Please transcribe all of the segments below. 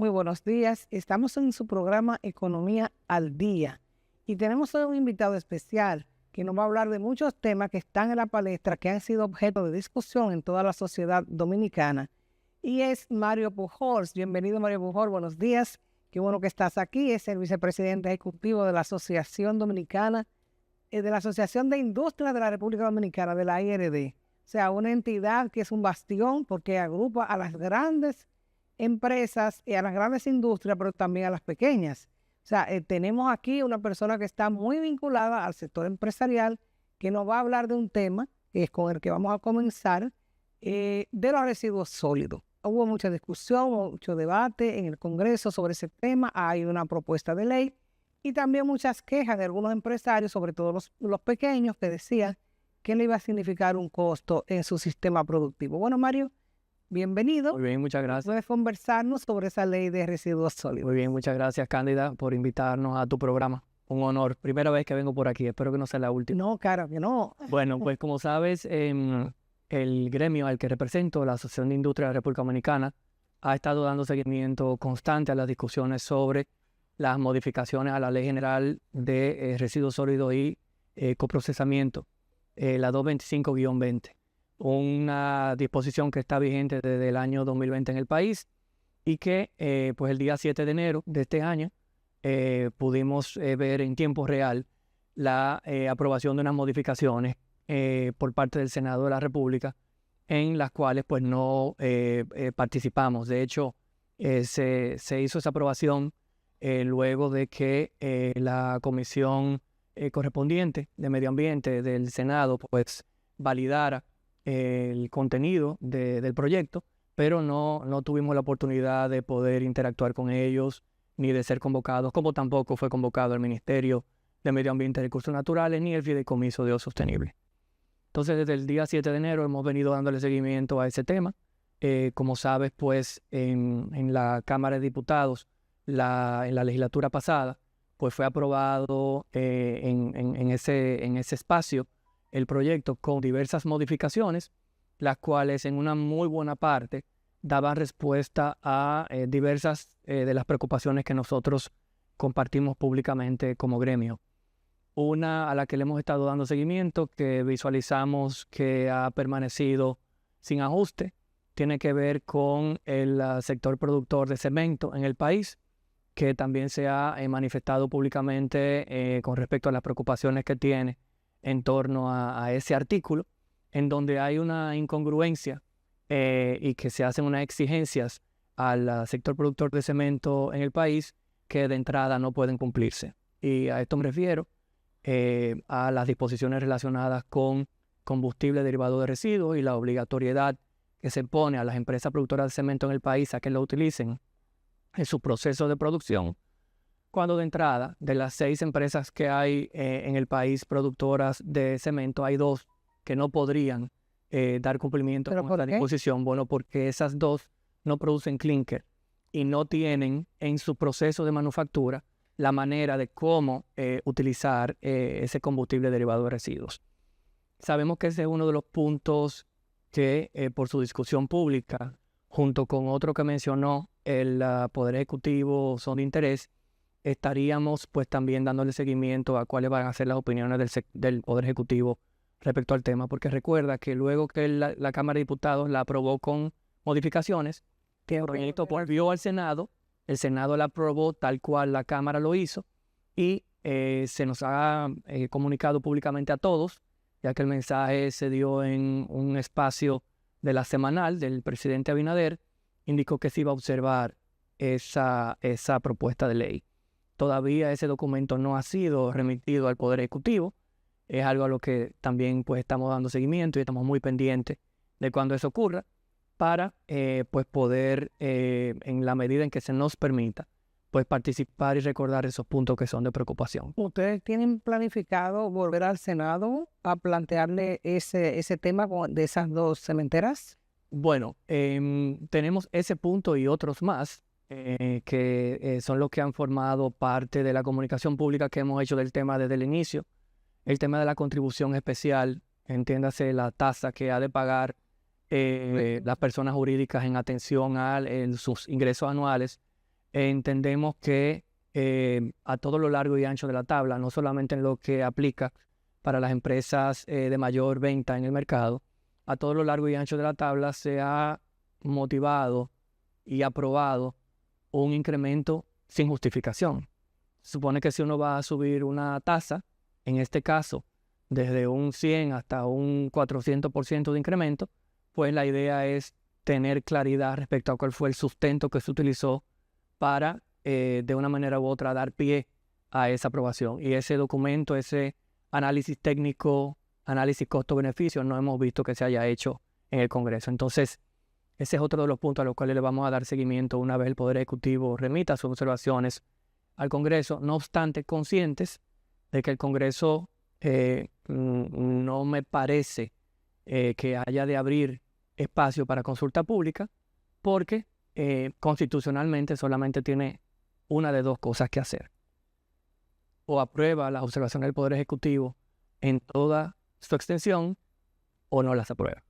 Muy buenos días. Estamos en su programa Economía al Día y tenemos hoy un invitado especial que nos va a hablar de muchos temas que están en la palestra, que han sido objeto de discusión en toda la sociedad dominicana. Y es Mario Pujols. Bienvenido, Mario Pujols. Buenos días. Qué bueno que estás aquí. Es el vicepresidente ejecutivo de la Asociación Dominicana, de la Asociación de Industria de la República Dominicana, de la IRD. O sea, una entidad que es un bastión porque agrupa a las grandes empresas y a las grandes industrias, pero también a las pequeñas. O sea, tenemos aquí una persona que está muy vinculada al sector empresarial, que nos va a hablar de un tema, que es con el que vamos a comenzar, de los residuos sólidos. Hubo mucha discusión, mucho debate en el Congreso sobre ese tema. Hay una propuesta de ley y también muchas quejas de algunos empresarios, sobre todo los pequeños, que decían que le iba a significar un costo en su sistema productivo. Bueno, Mario, bienvenido. Muy bien, muchas gracias. Puedes conversarnos sobre esa ley de residuos sólidos. Muy bien, muchas gracias, Cándida, por invitarnos a tu programa. Un honor. Primera vez que vengo por aquí. Espero que no sea la última. No, claro que no. Bueno, pues como sabes, el gremio al que represento, la Asociación de Industria de la República Dominicana, ha estado dando seguimiento constante a las discusiones sobre las modificaciones a la Ley General de Residuos Sólidos y Coprocesamiento, la 225-20. Una disposición que está vigente desde el año 2020 en el país y que pues el día 7 de enero de este año pudimos ver en tiempo real la aprobación de unas modificaciones por parte del Senado de la República, en las cuales pues no participamos. De hecho, se hizo esa aprobación luego de que la comisión correspondiente de Medio Ambiente del Senado pues validara el contenido del proyecto, pero no tuvimos la oportunidad de poder interactuar con ellos ni de ser convocados, como tampoco fue convocado el Ministerio de Medio Ambiente y Recursos Naturales ni el Fideicomiso de Uso Sostenible. Entonces, desde el día 7 de enero hemos venido dándole seguimiento a ese tema. Como sabes, pues en la Cámara de Diputados, en la legislatura pasada, pues fue aprobado en ese espacio el proyecto con diversas modificaciones, las cuales en una muy buena parte daban respuesta a diversas de las preocupaciones que nosotros compartimos públicamente como gremio. Una a la que le hemos estado dando seguimiento, que visualizamos que ha permanecido sin ajuste, tiene que ver con el sector productor de cemento en el país, que también se ha manifestado públicamente con respecto a las preocupaciones que tiene en torno a ese artículo, en donde hay una incongruencia y que se hacen unas exigencias al sector productor de cemento en el país que de entrada no pueden cumplirse. Y a esto me refiero a las disposiciones relacionadas con combustible derivado de residuos y la obligatoriedad que se pone a las empresas productoras de cemento en el país a que lo utilicen en su proceso de producción, cuando de entrada, de las 6 empresas que hay en el país productoras de cemento, hay 2 que no podrían dar cumplimiento con esta disposición. Bueno, porque esas 2 no producen clinker y no tienen en su proceso de manufactura la manera de cómo utilizar ese combustible derivado de residuos. Sabemos que ese es uno de los puntos que por su discusión pública, junto con otro que mencionó el Poder Ejecutivo, son de interés. Estaríamos pues también dándole seguimiento a cuáles van a ser las opiniones del Poder Ejecutivo respecto al tema, porque recuerda que luego que la Cámara de Diputados la aprobó con modificaciones, que el proyecto volvió al Senado, el Senado la aprobó tal cual la Cámara lo hizo y se nos ha comunicado públicamente a todos, ya que el mensaje se dio en un espacio de la semanal del presidente Abinader, indicó que se iba a observar esa propuesta de ley. Todavía ese documento no ha sido remitido al Poder Ejecutivo. Es algo a lo que también pues estamos dando seguimiento y estamos muy pendientes de cuando eso ocurra para pues poder, en la medida en que se nos permita, pues participar y recordar esos puntos que son de preocupación. ¿Ustedes tienen planificado volver al Senado a plantearle ese tema de esas 2 cementeras? Bueno, tenemos ese punto y otros más que son los que han formado parte de la comunicación pública que hemos hecho del tema desde el inicio. El tema de la contribución especial, entiéndase la tasa que ha de pagar las personas jurídicas en atención a sus ingresos anuales entendemos que a todo lo largo y ancho de la tabla, no solamente en lo que aplica para las empresas de mayor venta en el mercado, a todo lo largo y ancho de la tabla se ha motivado y aprobado un incremento sin justificación. Se supone que si uno va a subir una tasa, en este caso, desde un 100 hasta un 400% de incremento, pues la idea es tener claridad respecto a cuál fue el sustento que se utilizó para, de una manera u otra, dar pie a esa aprobación. Y ese documento, ese análisis técnico, análisis costo-beneficio, no hemos visto que se haya hecho en el Congreso. Entonces, ese es otro de los puntos a los cuales le vamos a dar seguimiento una vez el Poder Ejecutivo remita sus observaciones al Congreso, no obstante conscientes de que el Congreso no me parece que haya de abrir espacio para consulta pública, porque constitucionalmente solamente tiene una de dos cosas que hacer. O aprueba las observaciones del Poder Ejecutivo en toda su extensión, o no las aprueba.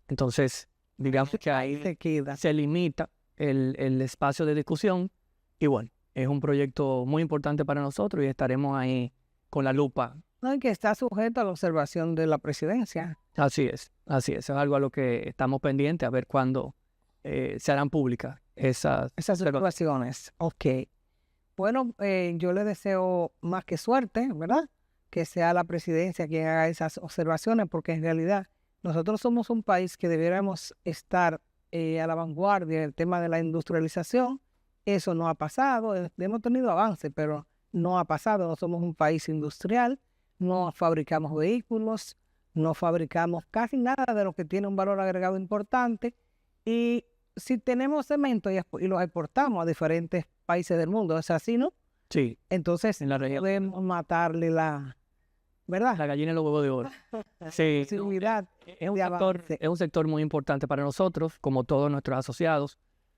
Entonces, digamos que ahí se limita el espacio de discusión, y bueno, es un proyecto muy importante para nosotros y estaremos ahí con la lupa. No, y que está sujeto a la observación de la presidencia. Así es. Es algo a lo que estamos pendientes, a ver cuándo se harán públicas esas observaciones. Ok. Bueno, yo le deseo más que suerte, ¿verdad? Que sea la presidencia quien haga esas observaciones, porque en realidad nosotros somos un país que debiéramos estar a la vanguardia del tema de la industrialización. Eso no ha pasado. Hemos tenido avances, pero no ha pasado. No somos un país industrial, no fabricamos vehículos, no fabricamos casi nada de lo que tiene un valor agregado importante. Y si tenemos cemento y los exportamos a diferentes países del mundo, ¿es así, no? Sí. Entonces en la región podemos matarle ¿verdad? La gallina y los huevos de oro. Sí. Posibilidad Es un sector muy importante para nosotros, como todos nuestros asociados.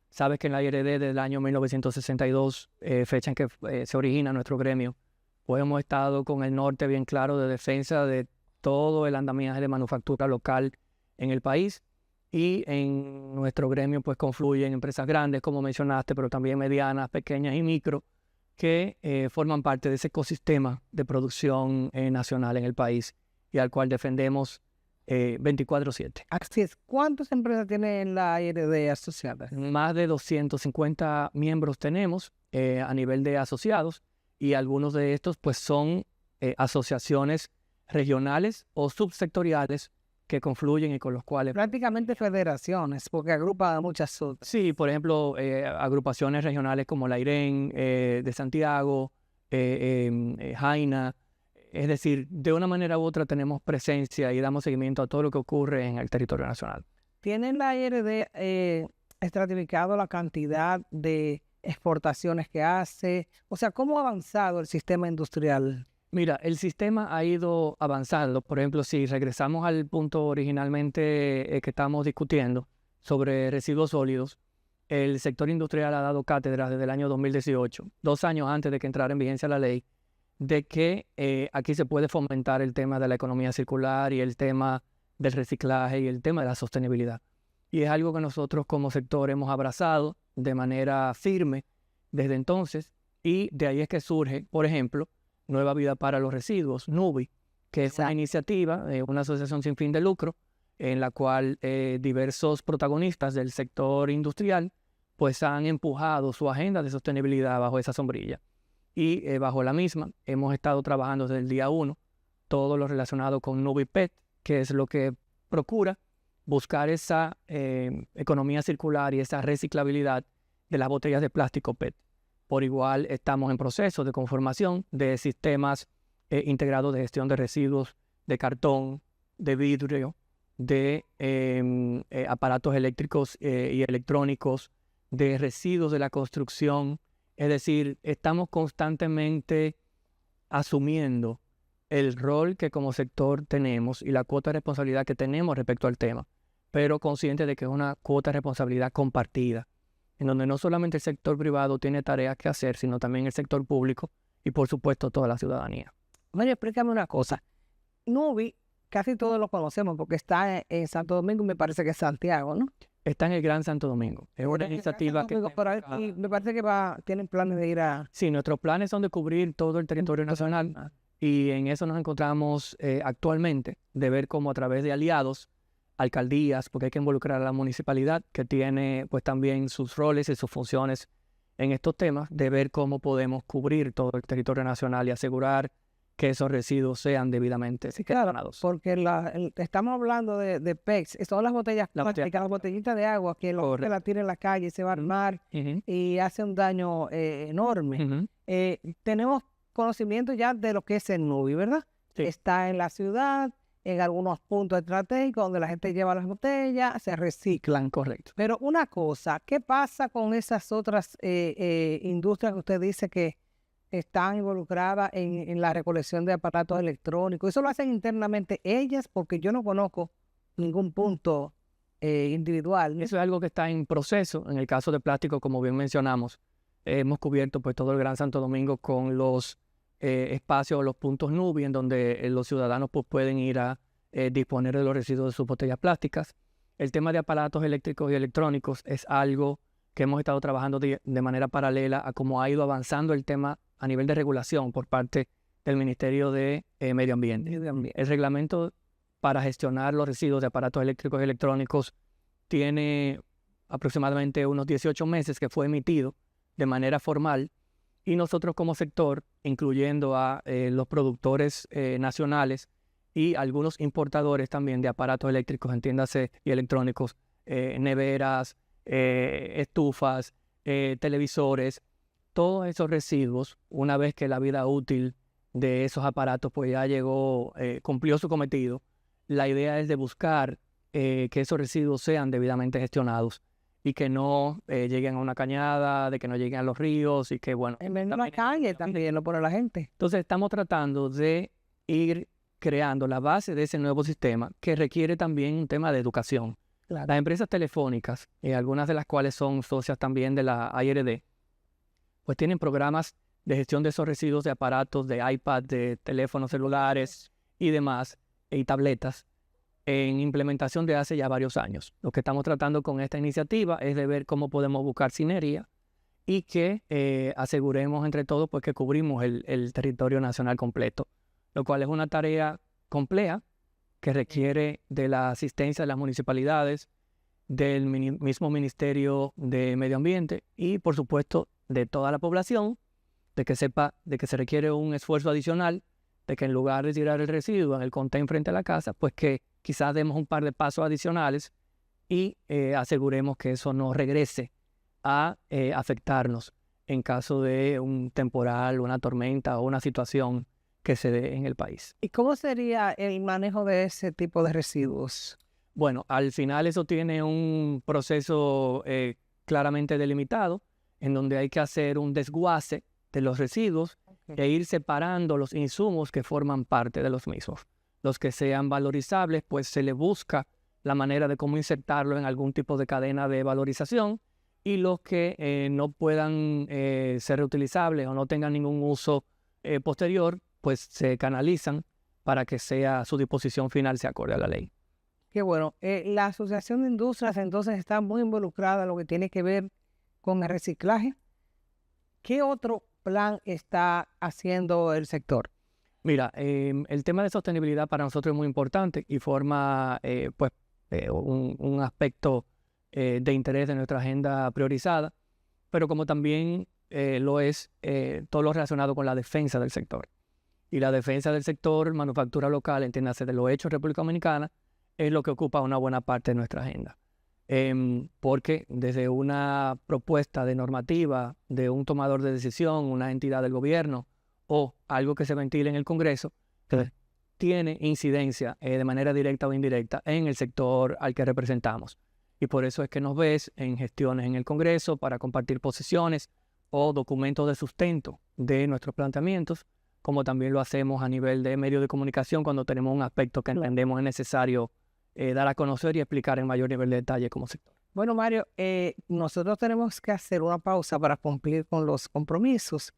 Sabes que en la IRD del año 1962, fecha en que se origina nuestro gremio, pues hemos estado con el norte bien claro de defensa de todo el andamiaje de manufactura local en el país. Y en nuestro gremio pues confluyen empresas grandes, como mencionaste, pero también medianas, pequeñas y micro, que forman parte de ese ecosistema de producción nacional en el país y al cual defendemos 24/7. Así es. ¿Cuántas empresas tiene la IRD asociadas? Más de 250 miembros tenemos a nivel de asociados, y algunos de estos pues son asociaciones regionales o subsectoriales que confluyen y con los cuales... Prácticamente federaciones, porque agrupa a muchas otras. Sí, por ejemplo, agrupaciones regionales como la IREN de Santiago, Jaina. Es decir, de una manera u otra tenemos presencia y damos seguimiento a todo lo que ocurre en el territorio nacional. ¿Tiene la IRD estratificado la cantidad de exportaciones que hace? O sea, ¿cómo ha avanzado el sistema industrial? Mira, el sistema ha ido avanzando. Por ejemplo, si regresamos al punto originalmente que estábamos discutiendo sobre residuos sólidos, el sector industrial ha dado cátedra desde el año 2018, 2 años antes de que entrara en vigencia la ley, de que aquí se puede fomentar el tema de la economía circular y el tema del reciclaje y el tema de la sostenibilidad. Y es algo que nosotros como sector hemos abrazado de manera firme desde entonces, y de ahí es que surge, por ejemplo, Nueva Vida para los Residuos, NUBI, que es una iniciativa de una asociación sin fin de lucro en la cual diversos protagonistas del sector industrial pues han empujado su agenda de sostenibilidad bajo esa sombrilla. Y bajo la misma hemos estado trabajando desde el día 1 todo lo relacionado con NUBI PET, que es lo que procura buscar esa economía circular y esa reciclabilidad de las botellas de plástico PET. Por igual estamos en proceso de conformación de sistemas integrados de gestión de residuos de cartón, de vidrio, de aparatos eléctricos y electrónicos, de residuos de la construcción. Es decir, estamos constantemente asumiendo el rol que como sector tenemos y la cuota de responsabilidad que tenemos respecto al tema, pero consciente de que es una cuota de responsabilidad compartida, en donde no solamente el sector privado tiene tareas que hacer, sino también el sector público y, por supuesto, toda la ciudadanía. Mario, explícame una cosa. NUBI, casi todos lo conocemos porque está en Santo Domingo y me parece que es Santiago, ¿no? está en el Gran Santo Domingo. Es una iniciativa que... Y me parece que tienen planes de ir a... Sí, nuestros planes son de cubrir todo el territorio nacional y en eso nos encontramos actualmente, de ver cómo a través de aliados, alcaldías, porque hay que involucrar a la municipalidad, que tiene pues también sus roles y sus funciones en estos temas, de ver cómo podemos cubrir todo el territorio nacional y asegurar que esos residuos sean debidamente gestionados. Porque estamos hablando de PEX, son las botellas plásticas, las botellitas de agua que que la tiran en la calle, se va al mar y hace un daño enorme. Tenemos conocimiento ya de lo que es el NUBI, ¿verdad? Sí. Está en la ciudad, en algunos puntos estratégicos donde la gente lleva las botellas, se reciclan. Correcto. Pero una cosa, ¿qué pasa con esas otras industrias que usted dice que están involucradas en la recolección de aparatos electrónicos? ¿Eso lo hacen internamente ellas? Porque yo no conozco ningún punto individual. Eso es algo que está en proceso. En el caso de plástico, como bien mencionamos, hemos cubierto pues todo el Gran Santo Domingo con los espacios, los puntos NUBI, en donde los ciudadanos pues, pueden ir a disponer de los residuos de sus botellas plásticas. El tema de aparatos eléctricos y electrónicos es algo que hemos estado trabajando de manera paralela a cómo ha ido avanzando el tema a nivel de regulación por parte del Ministerio de Medio Ambiente. El reglamento para gestionar los residuos de aparatos eléctricos y electrónicos tiene aproximadamente unos 18 meses que fue emitido de manera formal y nosotros como sector, incluyendo a los productores nacionales y algunos importadores también de aparatos eléctricos, entiéndase, y electrónicos, neveras, estufas, televisores, todos esos residuos, una vez que la vida útil de esos aparatos pues ya llegó, cumplió su cometido, la idea es de buscar que esos residuos sean debidamente gestionados y que no lleguen a una cañada, de que no lleguen a los ríos y que, bueno... En la calle también lo pone la gente. Entonces estamos tratando de ir creando la base de ese nuevo sistema que requiere también un tema de educación. Claro. Las empresas telefónicas, algunas de las cuales son socias también de la ARD, pues tienen programas de gestión de esos residuos de aparatos, de iPad, de teléfonos celulares y demás, y tabletas, en implementación de hace ya varios años. Lo que estamos tratando con esta iniciativa es de ver cómo podemos buscar sinergia y que aseguremos entre todos pues, que cubrimos el territorio nacional completo, lo cual es una tarea compleja que requiere de la asistencia de las municipalidades, del mismo Ministerio de Medio Ambiente y, por supuesto, de toda la población, de que sepa de que se requiere un esfuerzo adicional, de que en lugar de tirar el residuo en el contén frente a la casa, pues que quizás demos un par de pasos adicionales y aseguremos que eso no regrese a afectarnos en caso de un temporal, una tormenta o una situación que se dé en el país. ¿Y cómo sería el manejo de ese tipo de residuos? Bueno, al final eso tiene un proceso claramente delimitado, en donde hay que hacer un desguace de los residuos e ir separando los insumos que forman parte de los mismos. Los que sean valorizables, pues se le busca la manera de cómo insertarlo en algún tipo de cadena de valorización, y los que no puedan ser reutilizables o no tengan ningún uso posterior, pues se canalizan para que sea su disposición final se acorde a la ley. Qué bueno. La Asociación de Industrias entonces está muy involucrada en lo que tiene que ver con el reciclaje. ¿Qué otro plan está haciendo el sector? Mira, el tema de sostenibilidad para nosotros es muy importante y forma un aspecto de interés de nuestra agenda priorizada, pero como también lo es todo lo relacionado con la defensa del sector. Y la defensa del sector manufactura local, entiéndase, de los hechos en República Dominicana, es lo que ocupa una buena parte de nuestra agenda. Porque desde una propuesta de normativa de un tomador de decisión, una entidad del gobierno o algo que se ventile en el Congreso, tiene incidencia de manera directa o indirecta en el sector al que representamos. Y por eso es que nos ves en gestiones en el Congreso para compartir posiciones o documentos de sustento de nuestros planteamientos, como también lo hacemos a nivel de medios de comunicación cuando tenemos un aspecto que entendemos es necesario dar a conocer y explicar en mayor nivel de detalle como sector. Bueno, Mario, nosotros tenemos que hacer una pausa para cumplir con los compromisos.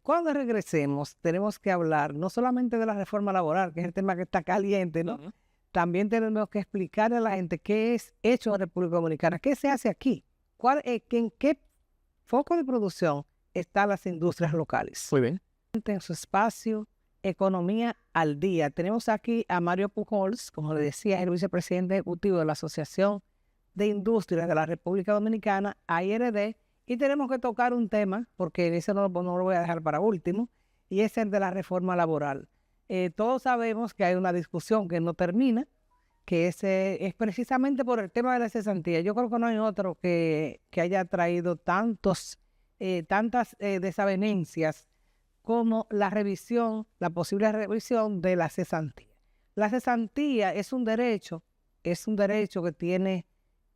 Cuando regresemos, tenemos que hablar no solamente de la reforma laboral, que es el tema que está caliente, ¿no? también tenemos que explicarle a la gente qué es hecho en República Dominicana, qué se hace aquí, en qué foco de producción están las industrias locales. Muy bien. En su espacio Economía al Día. Tenemos aquí a Mario Pujols, como le decía, el vicepresidente ejecutivo de la Asociación de Industrias de la República Dominicana, AIRD, y tenemos que tocar un tema, porque ese no lo voy a dejar para último, y es el de la reforma laboral. Todos sabemos que hay una discusión que no termina, que es precisamente por el tema de la cesantía. Yo creo que no hay otro que haya traído tantas desavenencias como la posible revisión de la cesantía. La cesantía es un derecho que tiene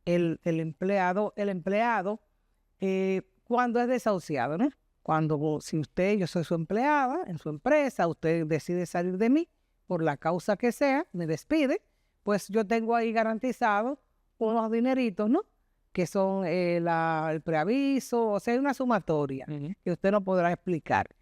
el empleado cuando es desahuciado, ¿no? Si yo soy su empleada en su empresa, usted decide salir de mí por la causa que sea, me despide, pues yo tengo ahí garantizado unos dineritos, ¿no? Que son el preaviso, o sea, hay una sumatoria que usted no podrá explicar.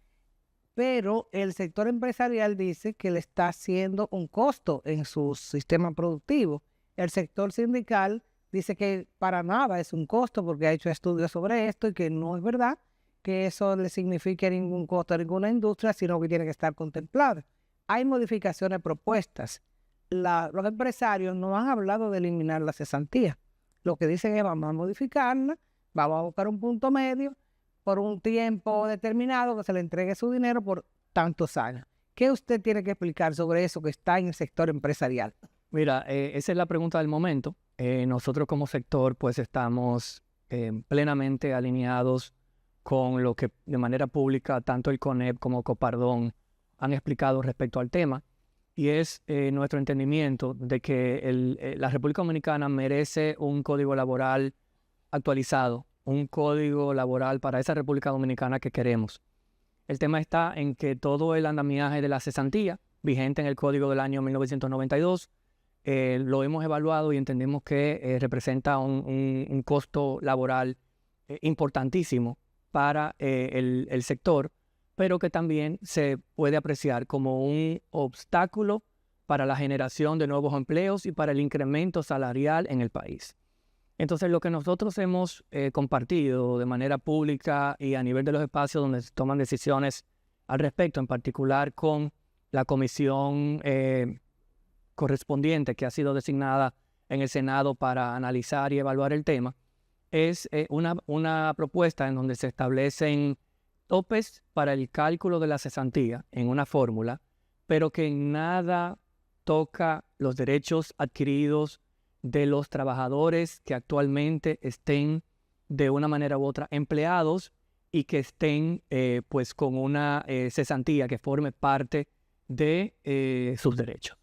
Pero el sector empresarial dice que le está haciendo un costo en su sistema productivo. El sector sindical dice que para nada es un costo porque ha hecho estudios sobre esto y que no es verdad que eso le signifique ningún costo a ninguna industria, sino que tiene que estar contemplado. Hay modificaciones propuestas. Los empresarios no han hablado de eliminar la cesantía. Lo que dicen es vamos a modificarla, vamos a buscar un punto medio por un tiempo determinado, que se le entregue su dinero por tantos años. ¿Qué usted tiene que explicar sobre eso que está en el sector empresarial? Mira, esa es la pregunta del momento. Nosotros como sector pues estamos plenamente alineados con lo que de manera pública tanto el CONEP como Copardón han explicado respecto al tema, y es nuestro entendimiento de que la República Dominicana merece un código laboral actualizado, un código laboral para esa República Dominicana que queremos. El tema está en que todo el andamiaje de la cesantía, vigente en el código del año 1992, lo hemos evaluado y entendemos que representa un costo laboral importantísimo para el sector, pero que también se puede apreciar como un obstáculo para la generación de nuevos empleos y para el incremento salarial en el país. Entonces, lo que nosotros hemos compartido de manera pública y a nivel de los espacios donde se toman decisiones al respecto, en particular con la comisión correspondiente que ha sido designada en el Senado para analizar y evaluar el tema, es una propuesta en donde se establecen topes para el cálculo de la cesantía en una fórmula, pero que en nada toca los derechos adquiridos de los trabajadores que actualmente estén de una manera u otra empleados y que estén pues con una cesantía que forme parte de sus derechos.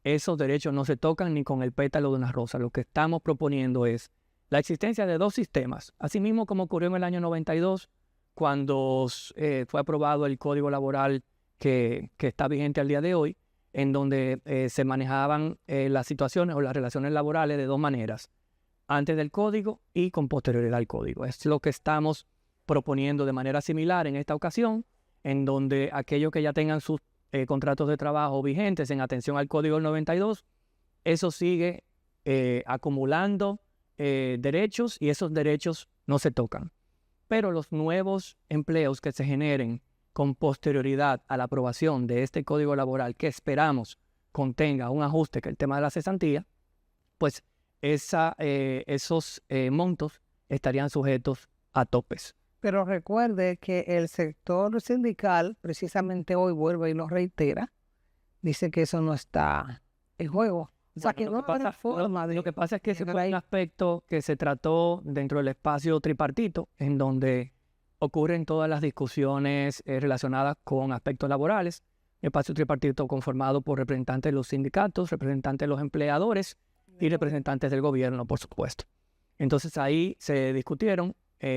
Esos derechos no se tocan ni con el pétalo de una rosa. Lo que estamos proponiendo es la existencia de dos sistemas, así mismo como ocurrió en el año 92, cuando fue aprobado el Código Laboral que está vigente al día de hoy, en donde se manejaban las situaciones o las relaciones laborales de dos maneras, antes del código y con posterioridad al código. Es lo que estamos proponiendo de manera similar en esta ocasión, en donde aquellos que ya tengan sus contratos de trabajo vigentes en atención al código del 92, eso sigue acumulando derechos y esos derechos no se tocan. Pero los nuevos empleos que se generen con posterioridad a la aprobación de este código laboral, que esperamos contenga un ajuste, que el tema de la cesantía, pues esos montos estarían sujetos a topes. Pero recuerde que el sector sindical, precisamente hoy vuelve y lo reitera, dice que eso no está en juego. O sea, que no habrá forma de... Lo que pasa es que ese fue un aspecto que se trató dentro del espacio tripartito, en donde ocurren todas las discusiones relacionadas con aspectos laborales. El espacio tripartito conformado por representantes de los sindicatos, representantes de los empleadores y representantes del gobierno, por supuesto. Entonces ahí se discutieron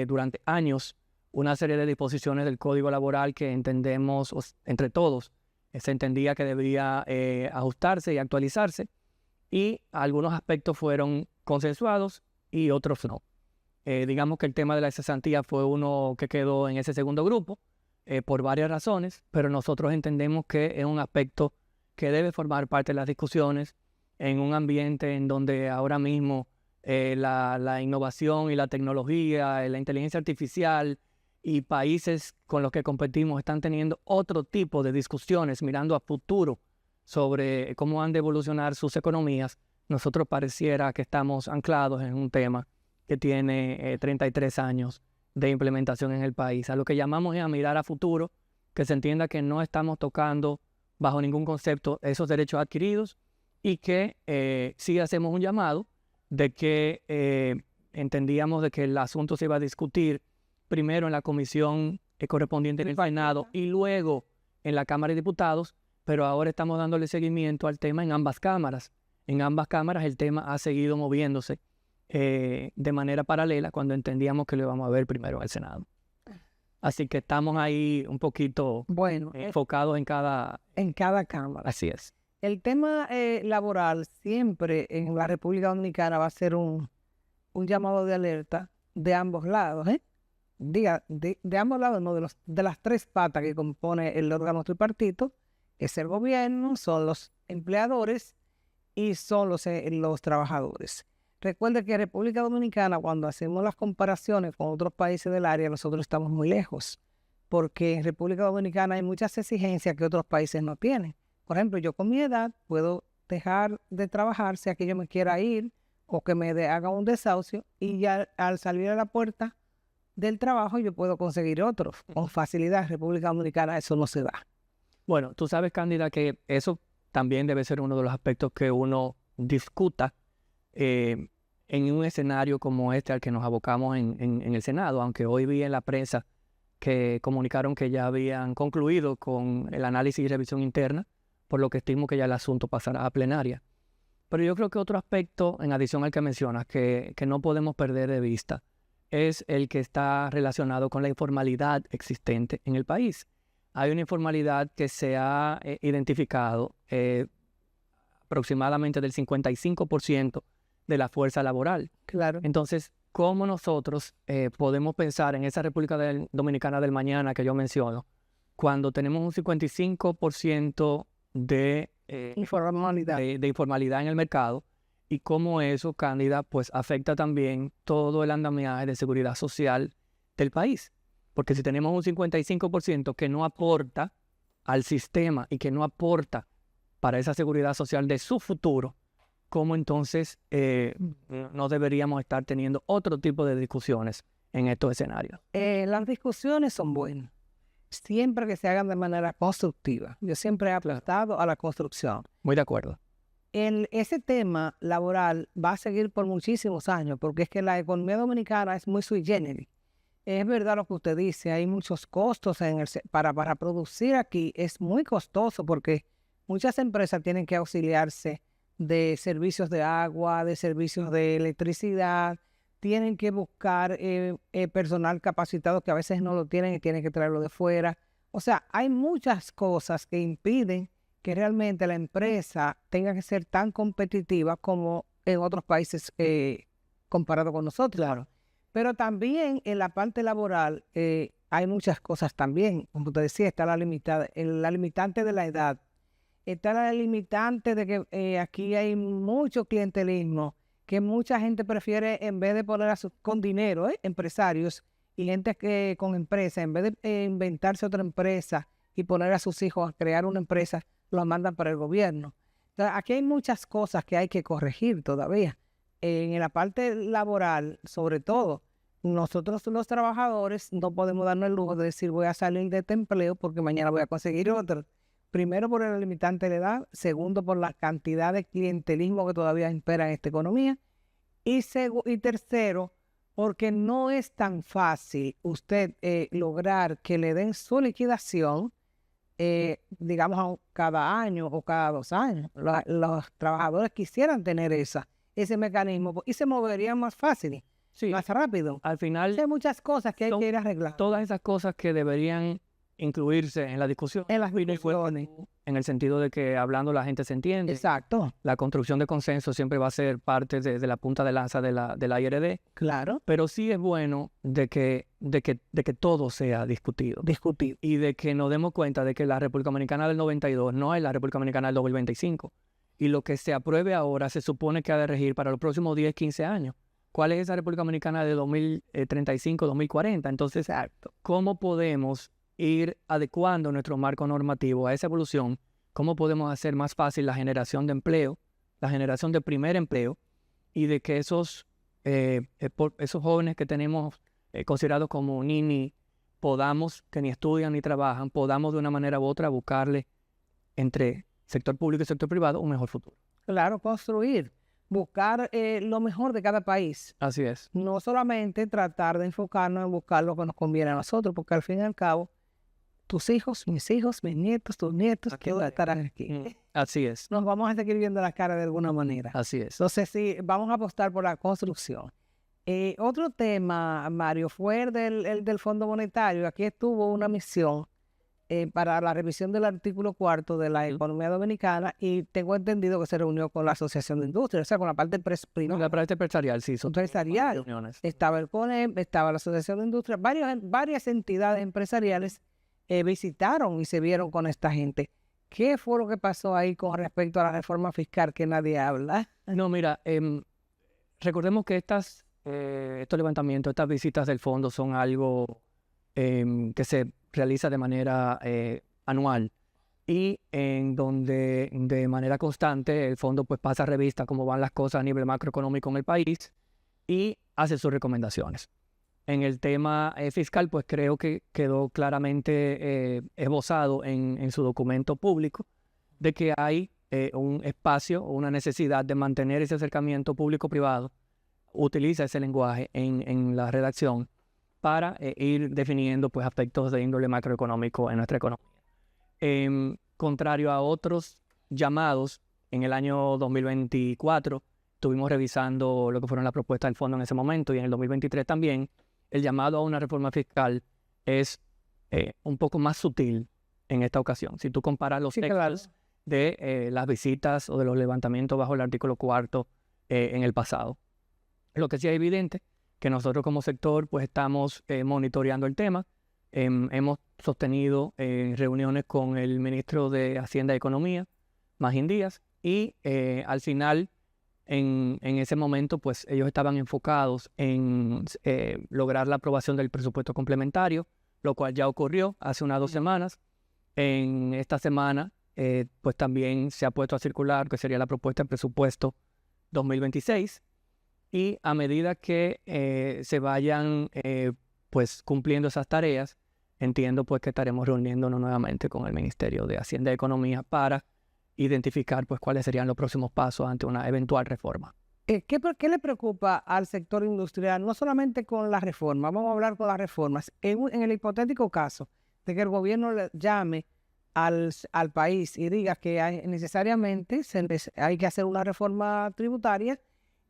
durante años una serie de disposiciones del Código Laboral que entendemos, entre todos, se entendía que debería ajustarse y actualizarse, y algunos aspectos fueron consensuados y otros no. Digamos que el tema de la cesantía fue uno que quedó en ese segundo grupo por varias razones, pero nosotros entendemos que es un aspecto que debe formar parte de las discusiones en un ambiente en donde ahora mismo la innovación y la tecnología, la inteligencia artificial y países con los que competimos están teniendo otro tipo de discusiones mirando a futuro sobre cómo han de evolucionar sus economías, nosotros pareciera que estamos anclados en un tema que tiene 33 años de implementación en el país. A lo que llamamos es a mirar a futuro, que se entienda que no estamos tocando bajo ningún concepto esos derechos adquiridos y que sí hacemos un llamado de que entendíamos de que el asunto se iba a discutir primero en la comisión correspondiente en el Senado y luego en la Cámara de Diputados, pero ahora estamos dándole seguimiento al tema en ambas cámaras. En ambas cámaras el tema ha seguido moviéndose de manera paralela cuando entendíamos que lo íbamos a ver primero en el Senado. Así que estamos ahí un poquito enfocados en cada cámara. Así es. El tema laboral siempre en la República Dominicana va a ser un llamado de alerta de ambos lados, ¿eh? De ambos lados, no, de las tres patas que compone el órgano tripartito, es el gobierno, son los empleadores y son los trabajadores. Recuerde que en República Dominicana, cuando hacemos las comparaciones con otros países del área, nosotros estamos muy lejos, porque en República Dominicana hay muchas exigencias que otros países no tienen. Por ejemplo, yo con mi edad puedo dejar de trabajar si aquí yo me quiera ir o que me haga un desahucio y ya al salir a la puerta del trabajo yo puedo conseguir otro con facilidad. En República Dominicana eso no se da. Bueno, tú sabes, Cándida, que eso también debe ser uno de los aspectos que uno discuta en un escenario como este al que nos abocamos en el Senado, aunque hoy vi en la prensa que comunicaron que ya habían concluido con el análisis y revisión interna, por lo que estimo que ya el asunto pasará a plenaria. Pero yo creo que otro aspecto, en adición al que mencionas, que no podemos perder de vista, es el que está relacionado con la informalidad existente en el país. Hay una informalidad que se ha identificado aproximadamente del 55% de la fuerza laboral. Claro. Entonces, ¿cómo nosotros podemos pensar en esa República Dominicana del mañana que yo menciono, cuando tenemos un 55% de informalidad en el mercado y cómo eso, Cándida, pues afecta también todo el andamiaje de seguridad social del país? Porque si tenemos un 55% que no aporta al sistema y que no aporta para esa seguridad social de su futuro, ¿cómo entonces no deberíamos estar teniendo otro tipo de discusiones en estos escenarios? Las discusiones son buenas, siempre que se hagan de manera constructiva. Yo siempre he apostado a la construcción. Muy de acuerdo. Ese tema laboral va a seguir por muchísimos años, porque es que la economía dominicana es muy sui generis. Es verdad lo que usted dice, hay muchos costos para producir aquí, es muy costoso porque muchas empresas tienen que auxiliarse de servicios de agua, de servicios de electricidad, tienen que buscar personal capacitado que a veces no lo tienen y tienen que traerlo de fuera. O sea, hay muchas cosas que impiden que realmente la empresa tenga que ser tan competitiva como en otros países comparado con nosotros. Claro. Pero también en la parte laboral hay muchas cosas también. Como te decía, está la limitante de la edad. Está la limitante de que aquí hay mucho clientelismo, que mucha gente prefiere, en vez de poner con dinero, empresarios y gente que con empresa, en vez de inventarse otra empresa y poner a sus hijos a crear una empresa, lo mandan para el gobierno. Entonces, aquí hay muchas cosas que hay que corregir todavía. En la parte laboral, sobre todo, nosotros los trabajadores no podemos darnos el lujo de decir voy a salir de este empleo porque mañana voy a conseguir otro. Primero por el limitante de edad, segundo por la cantidad de clientelismo que todavía impera en esta economía y tercero porque no es tan fácil usted lograr que le den su liquidación digamos cada año o cada 2 años. Los trabajadores quisieran tener ese mecanismo y se moverían más fácil, más rápido. Al final hay muchas cosas que hay que ir arreglando. Todas esas cosas que deberían incluirse en la discusión. En las discusiones. En el sentido de que hablando la gente se entiende. Exacto. La construcción de consenso siempre va a ser parte de la punta de lanza de la IRD. Claro. Pero sí es bueno de que todo sea discutido. Y de que nos demos cuenta de que la República Dominicana del 92 no es la República Dominicana del 2025. y lo que se apruebe ahora se supone que ha de regir para los próximos 10, 15 años. ¿Cuál es esa República Dominicana de 2035, 2040? Entonces, ¿cómo podemos ir adecuando nuestro marco normativo a esa evolución? ¿Cómo podemos hacer más fácil la generación de empleo, la generación de primer empleo, y de que esos jóvenes que tenemos considerados como nini, podamos, que ni estudian ni trabajan, podamos de una manera u otra buscarle entre sector público y sector privado un mejor futuro? Claro, construir, buscar lo mejor de cada país. Así es. No solamente tratar de enfocarnos en buscar lo que nos conviene a nosotros, porque al fin y al cabo, tus hijos, mis nietos, tus nietos, que estarán aquí. Así es. Nos vamos a seguir viendo la cara de alguna manera. Así es. Entonces, sí, vamos a apostar por la construcción. Otro tema, Mario, fue el del Fondo Monetario. Aquí estuvo una misión para la revisión del artículo 4 de la economía dominicana, y tengo entendido que se reunió con la Asociación de Industria, o sea, con la parte la parte empresarial, sí. Son empresarial. reuniones. Estaba el CONEP, estaba la Asociación de Industria, varias entidades empresariales visitaron y se vieron con esta gente. ¿Qué fue lo que pasó ahí con respecto a la reforma fiscal que nadie habla? No, mira, recordemos que estos levantamientos, estas visitas del fondo son algo que se realiza de manera anual, y en donde de manera constante el fondo pues pasa revista cómo van las cosas a nivel macroeconómico en el país y hace sus recomendaciones. En el tema fiscal, pues creo que quedó claramente esbozado en su documento público de que hay un espacio o una necesidad de mantener ese acercamiento público-privado. Utiliza ese lenguaje en la redacción para ir definiendo pues aspectos de índole macroeconómico en nuestra economía. Contrario a otros llamados, en el año 2024 estuvimos revisando lo que fueron las propuestas del fondo en ese momento, y en el 2023 también. El llamado a una reforma fiscal es un poco más sutil en esta ocasión. Si tú comparas los textos de las visitas o de los levantamientos bajo el artículo 4 en el pasado. Lo que sí es evidente que nosotros como sector pues estamos monitoreando el tema. Hemos sostenido reuniones con el ministro de Hacienda y Economía, Magín Díaz, y al final, en ese momento, pues ellos estaban enfocados en lograr la aprobación del presupuesto complementario, lo cual ya ocurrió hace unas 2 semanas. En esta semana, pues también se ha puesto a circular que sería la propuesta de presupuesto 2026, y a medida que se vayan pues cumpliendo esas tareas, entiendo pues que estaremos reuniéndonos nuevamente con el Ministerio de Hacienda y Economía para identificar pues cuáles serían los próximos pasos ante una eventual reforma. ¿Qué le preocupa al sector industrial? No solamente con la reforma, vamos a hablar con las reformas. En el hipotético caso de que el gobierno le llame al país y diga que necesariamente hay que hacer una reforma tributaria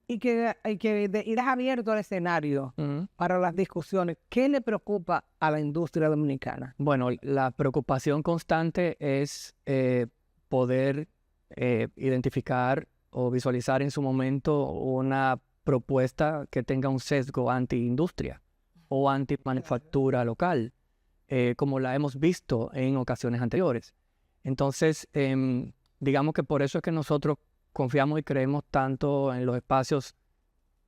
y que ir abierto al escenario para las discusiones, ¿qué le preocupa a la industria dominicana? Bueno, la preocupación constante es poder identificar o visualizar en su momento una propuesta que tenga un sesgo anti-industria o anti-manufactura local, como la hemos visto en ocasiones anteriores. Entonces, digamos que por eso es que nosotros confiamos y creemos tanto en los espacios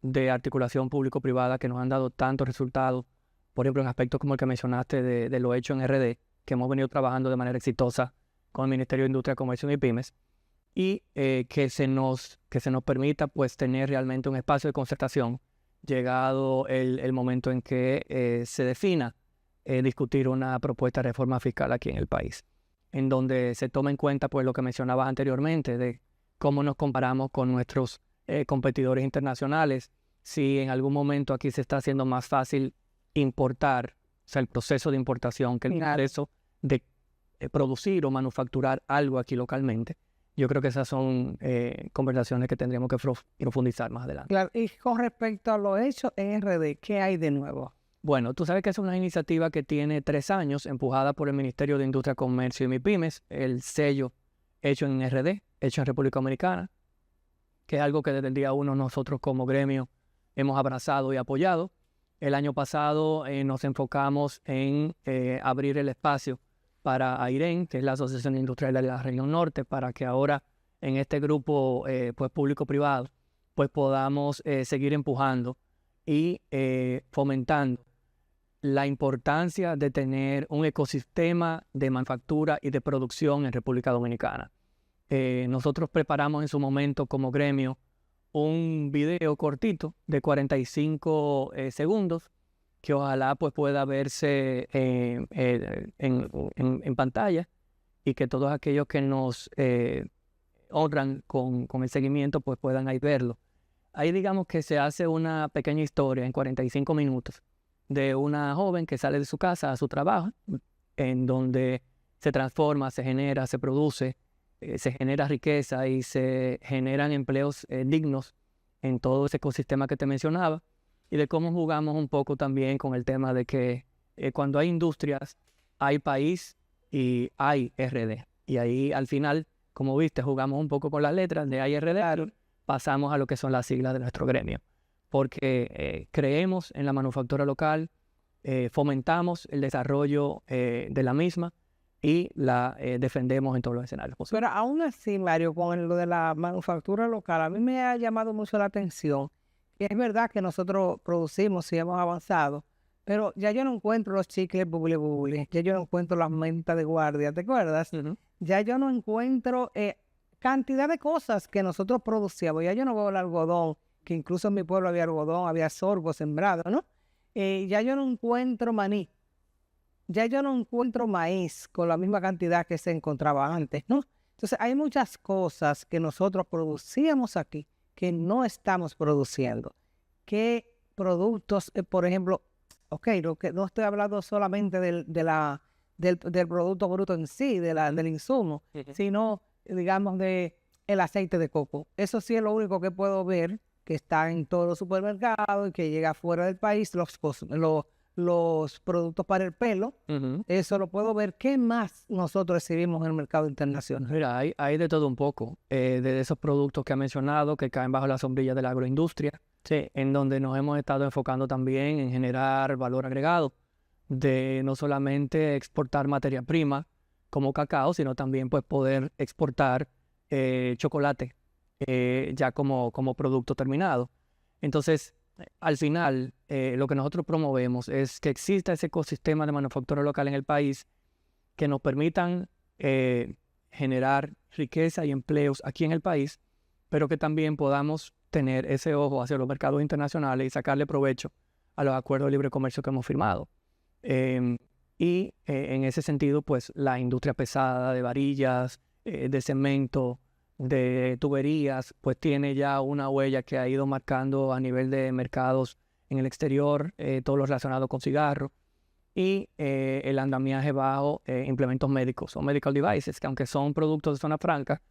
de articulación público-privada que nos han dado tantos resultados, por ejemplo, en aspectos como el que mencionaste de lo hecho en RD, que hemos venido trabajando de manera exitosa con el Ministerio de Industria, Comercio y Pymes, y que se nos permita pues tener realmente un espacio de concertación llegado el momento en que se defina discutir una propuesta de reforma fiscal aquí en el país, en donde se toma en cuenta pues lo que mencionaba anteriormente de cómo nos comparamos con nuestros competidores internacionales, si en algún momento aquí se está haciendo más fácil importar, o sea, el proceso de importación que el proceso de producir o manufacturar algo aquí localmente. Yo creo que esas son conversaciones que tendríamos que profundizar más adelante. Claro, y con respecto a lo hecho en RD, ¿qué hay de nuevo? Bueno, tú sabes que es una iniciativa que tiene 3 años, empujada por el Ministerio de Industria, Comercio y MIPYMES, el sello hecho en RD, hecho en República Dominicana, que es algo que desde el día 1 nosotros como gremio hemos abrazado y apoyado. El año pasado nos enfocamos en abrir el espacio para AIREN, que es la Asociación Industrial de la Región Norte, para que ahora en este grupo pues público-privado, pues podamos seguir empujando y fomentando la importancia de tener un ecosistema de manufactura y de producción en República Dominicana. Nosotros preparamos en su momento como gremio un video cortito de 45 segundos que ojalá pues pueda verse en pantalla y que todos aquellos que nos honran con el seguimiento pues puedan ahí verlo. Ahí digamos que se hace una pequeña historia en 45 minutos de una joven que sale de su casa a su trabajo, en donde se transforma, se genera, se produce, se genera riqueza y se generan empleos dignos en todo ese ecosistema que te mencionaba, y de cómo jugamos un poco también con el tema de que cuando hay industrias, hay país y hay RD. Y ahí al final, como viste, jugamos un poco con las letras de IRD, pasamos a lo que son las siglas de nuestro gremio, porque creemos en la manufactura local, fomentamos el desarrollo de la misma y la defendemos en todos los escenarios posibles. Pero aún así, Mario, con lo de la manufactura local, a mí me ha llamado mucho la atención. Y es verdad que nosotros producimos y hemos avanzado, pero ya yo no encuentro los chicles bubble bubble, ya yo no encuentro las mentas de guardia, ¿te acuerdas? Ya yo no encuentro cantidad de cosas que nosotros producíamos. Ya yo no veo el algodón, que incluso en mi pueblo había algodón, había sorgo sembrado, ¿no? Ya yo no encuentro maní. Ya yo no encuentro maíz con la misma cantidad que se encontraba antes, ¿no? Entonces, hay muchas cosas que nosotros producíamos aquí que no estamos produciendo. ¿Qué productos, por ejemplo, no estoy hablando solamente del producto bruto en sí, del insumo, sino, digamos, del aceite de coco? Eso sí es lo único que puedo ver que está en todos los supermercados y que llega fuera del país, los productos para el pelo, eso lo puedo ver. ¿Qué más nosotros recibimos en el mercado internacional? Mira, hay de todo un poco, de esos productos que ha mencionado que caen bajo la sombrilla de la agroindustria, en donde nos hemos estado enfocando también en generar valor agregado, de no solamente exportar materia prima como cacao, sino también pues poder exportar chocolate ya como producto terminado. Entonces, al final, lo que nosotros promovemos es que exista ese ecosistema de manufactura local en el país que nos permitan generar riqueza y empleos aquí en el país, pero que también podamos tener ese ojo hacia los mercados internacionales y sacarle provecho a los acuerdos de libre comercio que hemos firmado. En ese sentido, pues la industria pesada de varillas, de cemento, de tuberías, pues tiene ya una huella que ha ido marcando a nivel de mercados en el exterior, todo lo relacionado con cigarros, y el andamiaje bajo implementos médicos o medical devices, que aunque son productos de zona franca,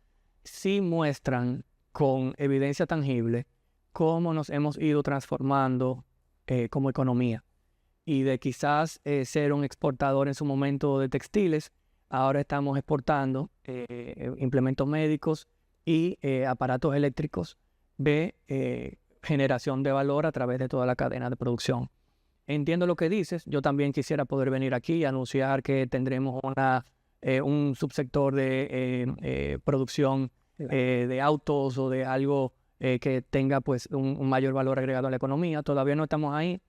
sí muestran con evidencia tangible cómo nos hemos ido transformando como economía. Y de quizás ser un exportador en su momento de textiles, ahora estamos exportando implementos médicos y aparatos eléctricos de generación de valor a través de toda la cadena de producción. Entiendo lo que dices. Yo también quisiera poder venir aquí y anunciar que tendremos un subsector de producción de autos o de algo que tenga pues un mayor valor agregado a la economía. Todavía no estamos ahí.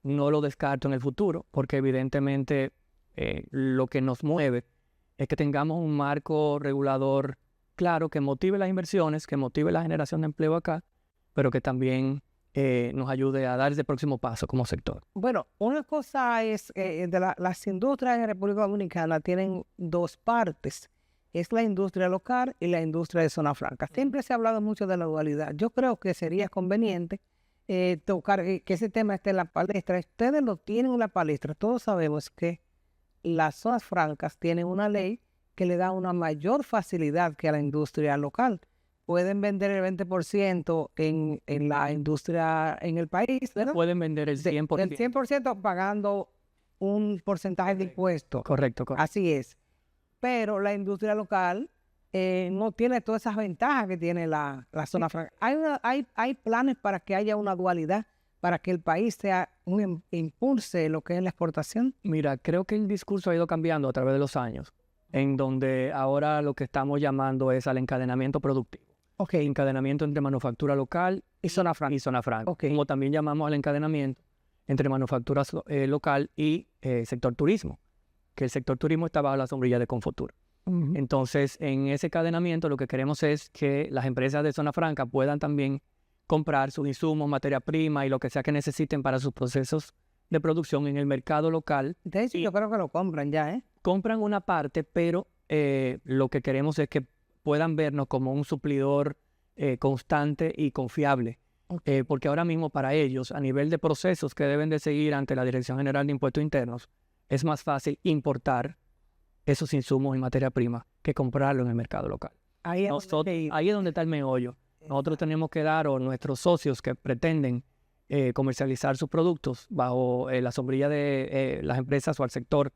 No lo descarto en el futuro, porque evidentemente lo que nos mueve es que tengamos un marco regulador claro que motive las inversiones, que motive la generación de empleo acá, pero que también nos ayude a dar ese próximo paso como sector. Bueno, una cosa es, las industrias en República Dominicana tienen dos partes. Es la industria local y la industria de zona franca. Siempre se ha hablado mucho de la dualidad. Yo creo que sería conveniente tocar que ese tema esté en la palestra. Ustedes lo tienen en la palestra. Todos sabemos que las zonas francas tienen una ley que le da una mayor facilidad que a la industria local. Pueden vender el 20% en la industria en el país, ¿verdad? Pueden vender el 100%. El 100% pagando un porcentaje de impuestos. Correcto. Así es. Pero la industria local no tiene todas esas ventajas que tiene la zona franca. Hay planes para que haya una dualidad, para que el país impulse lo que es la exportación. Mira, creo que el discurso ha ido cambiando a través de los años. en donde ahora lo que estamos llamando es al encadenamiento productivo. Ok. Encadenamiento entre manufactura local Y zona franca. y zona franca. Ok. Como también llamamos al encadenamiento entre manufactura local y sector turismo, que el sector turismo está bajo la sombrilla de Confotur. Ujú. Entonces, en ese encadenamiento lo que queremos es que las empresas de zona franca puedan también comprar sus insumos, materia prima y lo que sea que necesiten para sus procesos de producción en el mercado local. De hecho, Y- yo creo que lo compran ya, ¿eh? Compran una parte, pero lo que queremos es que puedan vernos como un suplidor constante y confiable. Ok. Porque ahora mismo para ellos, a nivel de procesos que deben de seguir ante la Dirección General de Impuestos Internos, es más fácil importar esos insumos y materia prima que comprarlo en el mercado local. Ahí es donde Nosotros, te- ahí es donde está el meollo. Nosotros tenemos que dar, o nuestros socios que pretenden comercializar sus productos bajo la sombrilla de las empresas o al sector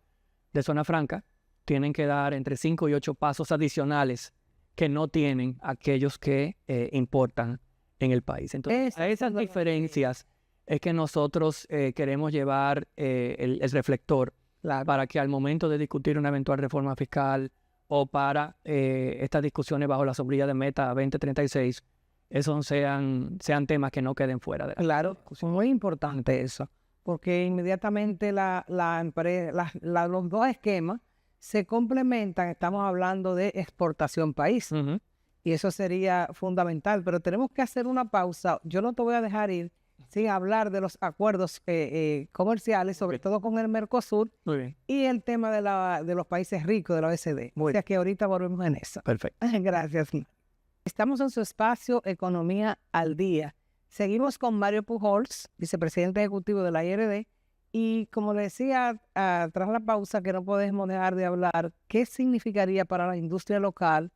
de zona franca, tienen que dar entre 5 y 8 pasos adicionales que no tienen aquellos que importan en el país. Entonces, Esas a esas son las diferencias es que nosotros queremos llevar el reflector Claro. para que al momento de discutir una eventual reforma fiscal o para estas discusiones bajo la sombrilla de Meta 2036, esos sean temas que no queden fuera de la Claro, discusión. muy importante eso, porque inmediatamente los dos esquemas se complementan. Estamos hablando de exportación país Ujú. y eso sería fundamental, pero tenemos que hacer una pausa. Yo no te voy a dejar ir sin hablar de los acuerdos comerciales, sobre Ok. todo con el Mercosur Muy bien, y el tema de los países ricos de la OECD. Muy O sea que ahorita volvemos en eso. perfecto. Gracias. Estamos en su espacio Economía al Día. Seguimos con Mario Pujols, vicepresidente ejecutivo de la IRD. Y como le decía tras la pausa, que no podemos dejar de hablar, ¿qué significaría para la industria local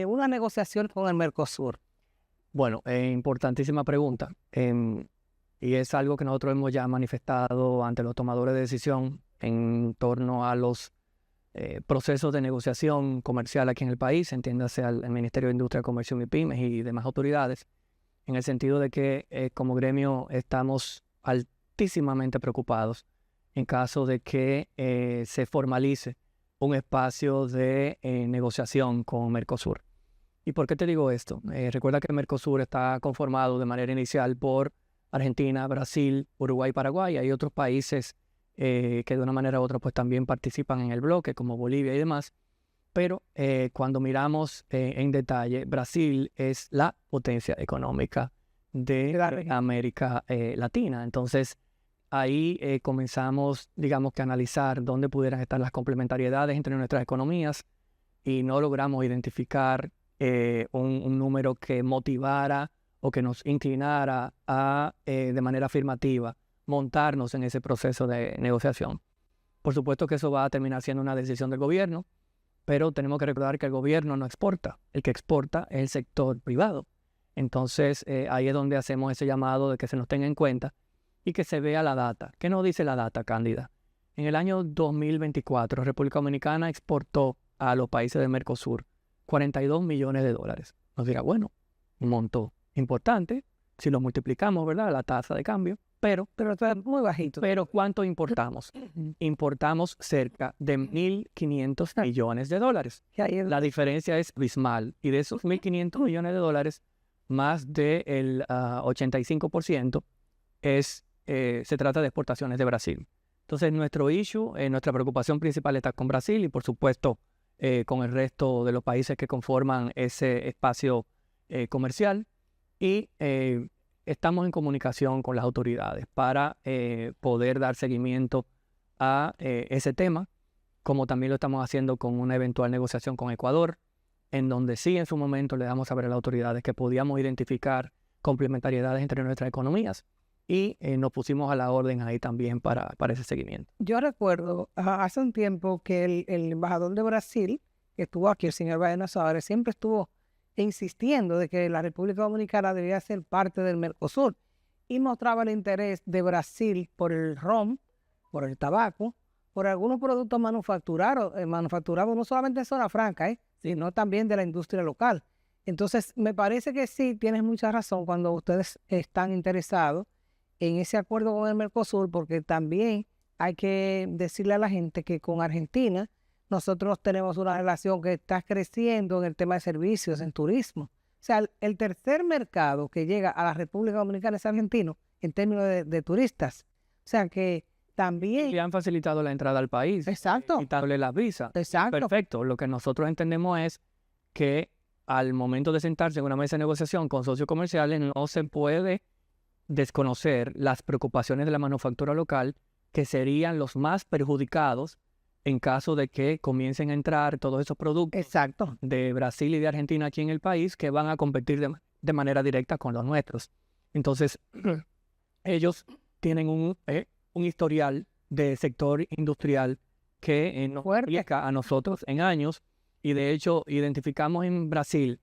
una negociación con el Mercosur? Bueno, importantísima pregunta. Y es algo que nosotros hemos ya manifestado ante los tomadores de decisión en torno a los procesos de negociación comercial aquí en el país, entiéndase al Ministerio de Industria, Comercio y Pymes y demás autoridades, en el sentido de que como gremio estamos altísimamente preocupados en caso de que se formalice un espacio de negociación con Mercosur. ¿Y por qué te digo esto? Recuerda que Mercosur está conformado de manera inicial por Argentina, Brasil, Uruguay, Paraguay. Hay otros países que de una manera u otra pues también participan en el bloque, como Bolivia y demás. Pero cuando miramos en detalle, Brasil es la potencia económica de La región. América Latina. Entonces, ahí comenzamos, digamos que a analizar dónde pudieran estar las complementariedades entre nuestras economías y no logramos identificar un número que motivara o que nos inclinara a, de manera afirmativa, montarnos en ese proceso de negociación. Por supuesto que eso va a terminar siendo una decisión del gobierno, pero tenemos que recordar que el gobierno no exporta. El que exporta es el sector privado. Entonces, ahí es donde hacemos ese llamado de que se nos tenga en cuenta y que se vea la data. ¿Qué nos dice la data, Cándida? En el año 2024, República Dominicana exportó a los países del Mercosur 42 millones de dólares. Nos dirá, bueno, un monto importante, si lo multiplicamos, ¿verdad? La tasa de cambio, pero Esto es muy bajito. ¿cuánto importamos? Importamos cerca de 1.500 millones de dólares. Y ahí es- La diferencia es abismal. Y de esos 1.500 millones de dólares, más del 85% se trata de exportaciones de Brasil. Entonces, nuestro issue, nuestra preocupación principal está con Brasil y, por supuesto, con el resto de los países que conforman ese espacio comercial. Y estamos en comunicación con las autoridades para poder dar seguimiento a ese tema, como también lo estamos haciendo con una eventual negociación con Ecuador, en donde sí en su momento le damos a ver a las autoridades que podíamos identificar complementariedades entre nuestras economías y nos pusimos a la orden ahí también para ese seguimiento. Yo recuerdo hace un tiempo que el embajador de Brasil, que estuvo aquí, el señor Baena Suárez, siempre estuvo insistiendo de que la República Dominicana debía ser parte del Mercosur y mostraba el interés de Brasil por el ron, por el tabaco, por algunos productos manufacturados no solamente en zona franca, sino también de la industria local. Entonces, me parece que sí, tienes mucha razón cuando ustedes están interesados en ese acuerdo con el Mercosur, porque también hay que decirle a la gente que con Argentina nosotros tenemos una relación que está creciendo en el tema de servicios, en turismo. O sea, el tercer mercado que llega a la República Dominicana es argentino en términos de turistas. O sea que también... Le han facilitado la entrada al país. Exacto. Quitarle las visas. Exacto. Perfecto. Lo que nosotros entendemos es que al momento de sentarse en una mesa de negociación con socios comerciales no se puede desconocer las preocupaciones de la manufactura local, que serían los más perjudicados en caso de que comiencen a entrar todos esos productos Exacto. de Brasil y de Argentina aquí en el país, que van a competir de manera directa con los nuestros. Entonces, ellos tienen un historial de sector industrial que nos marca a nosotros en años, y de hecho identificamos en Brasil